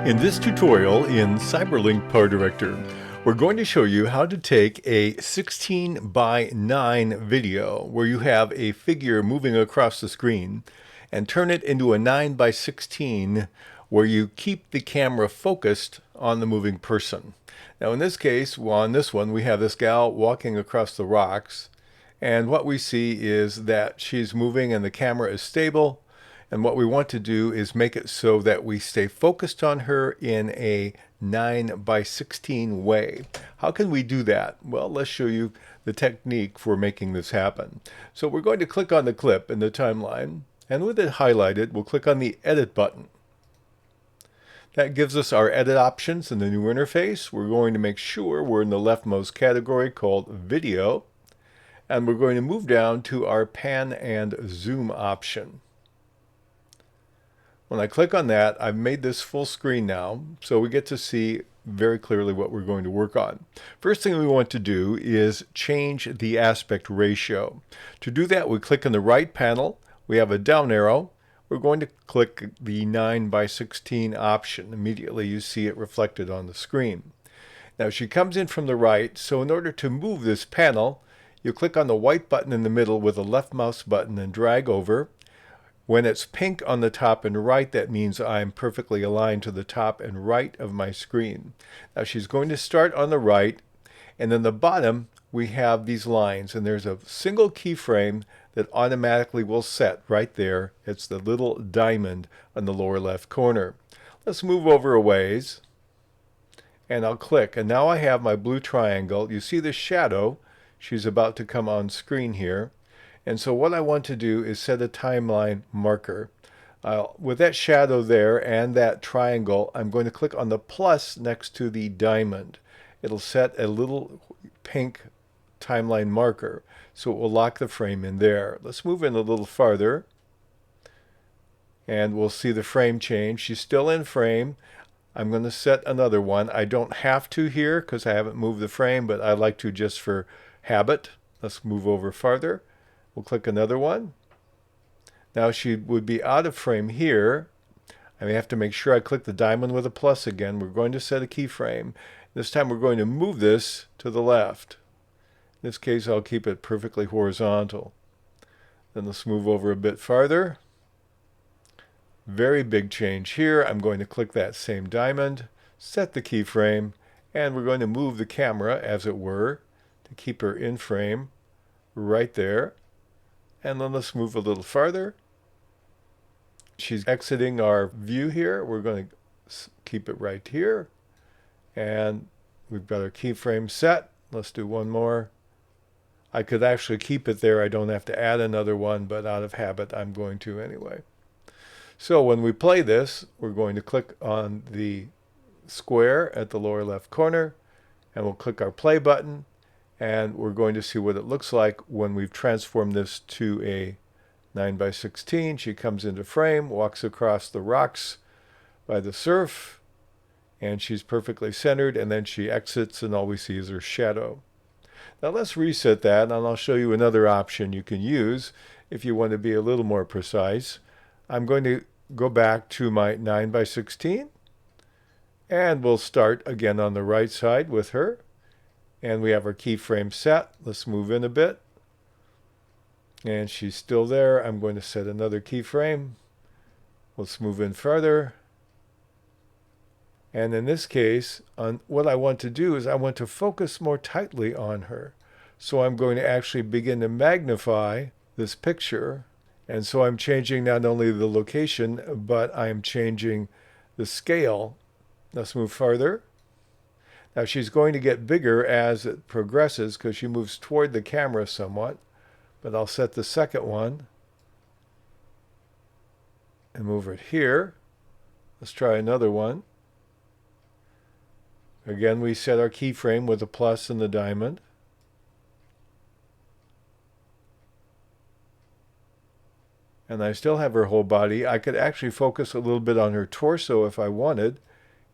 In this tutorial in Cyberlink PowerDirector, we're going to show you how to take a 16 by 9 video where you have a figure moving across the screen and turn it into a 9 by 16 where you keep the camera focused on the moving person. Now in this case, on this one, we have this gal walking across the rocks, and what we see is that she's moving and the camera is stable. And what we want to do is make it so that we stay focused on her in a 9 by 16 way. How can we do that? Well, let's show you the technique for making this happen. So we're going to click on the clip in the timeline, and with it highlighted, we'll click on the Edit button. That gives us our edit options in the new interface. We're going to make sure we're in the leftmost category called Video, and we're going to move down to our Pan and Zoom option. When I click on that, I've made this full screen now, so we get to see very clearly what we're going to work on. First thing we want to do is change the aspect ratio. To do that, we click on the right panel. We have a down arrow. We're going to click the 9 by 16 option. Immediately you see it reflected on the screen. Now she comes in from the right, so in order to move this panel, you click on the white button in the middle with the left mouse button and drag over. When it's pink on the top and right, that means I'm perfectly aligned to the top and right of my screen. Now she's going to start on the right, and then the bottom we have these lines, and there's a single keyframe that automatically will set right there. It's the little diamond on the lower left corner. Let's move over a ways, and I'll click, and now I have my blue triangle. You see the shadow. She's about to come on screen here. And so what I want to do is set a timeline marker. With that shadow there and that triangle, I'm going to click on the plus next to the diamond. It'll set a little pink timeline marker, so it will lock the frame in there. Let's move in a little farther, and we'll see the frame change. She's still in frame. I'm going to set another one. I don't have to here because I haven't moved the frame, but I like to just for habit. Let's move over farther. We'll click another one. Now she would be out of frame here. I may have to make sure I click the diamond with a plus again. We're going to set a keyframe. This time we're going to move this to the left. In this case, I'll keep it perfectly horizontal. Then let's move over a bit farther. Very big change here. I'm going to click that same diamond, set the keyframe, and we're going to move the camera, as it were, to keep her in frame right there. And then let's move a little farther. She's exiting our view here. We're going to keep it right here. And we've got our keyframe set. Let's do one more. I could actually keep it there. I don't have to add another one, but out of habit, I'm going to anyway. So when we play this, we're going to click on the square at the lower left corner, and we'll click our play button. And we're going to see what it looks like when we've transformed this to a 9 by 16. She comes into frame, walks across the rocks by the surf, and she's perfectly centered, and then she exits, and all we see is her shadow. Now let's reset that, and I'll show you another option you can use if you want to be a little more precise. I'm going to go back to my 9 by 16, and we'll start again on the right side with her. And we have our keyframe set. Let's move in a bit. And she's still there. I'm going to set another keyframe. Let's move in further. And in this case, what I want to do is I want to focus more tightly on her. So I'm going to actually begin to magnify this picture. And so I'm changing not only the location, but I'm changing the scale. Let's move farther. Now she's going to get bigger as it progresses because she moves toward the camera somewhat, but I'll set the second one and move it here. Let's try another one. Again, we set our keyframe with the plus and the diamond. And I still have her whole body. I could actually focus a little bit on her torso if I wanted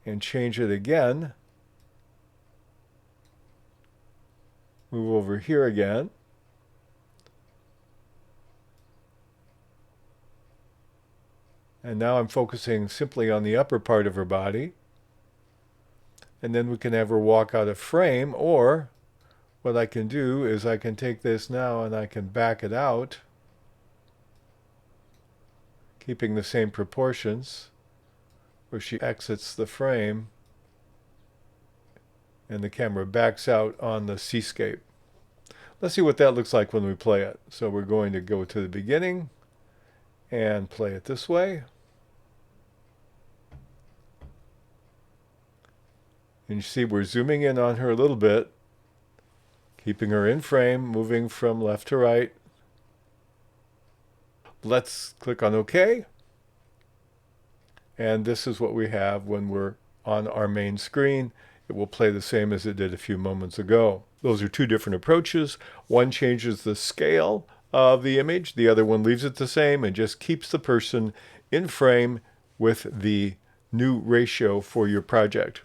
and change it again. Move over here again. And now I'm focusing simply on the upper part of her body. and then we can have her walk out of frame. Or what I can do is I can take this now and I can back it out, keeping the same proportions, where she exits the frame and the camera backs out on the seascape. Let's see what that looks like when we play it. So we're going to go to the beginning and play it this way. And you see we're zooming in on her a little bit, keeping her in frame, moving from left to right. Let's click on OK. And this is what we have when we're on our main screen. It will play the same as it did a few moments ago. Those are two different approaches. One changes the scale of the image. The other one leaves it the same and just keeps the person in frame with the new ratio for your project.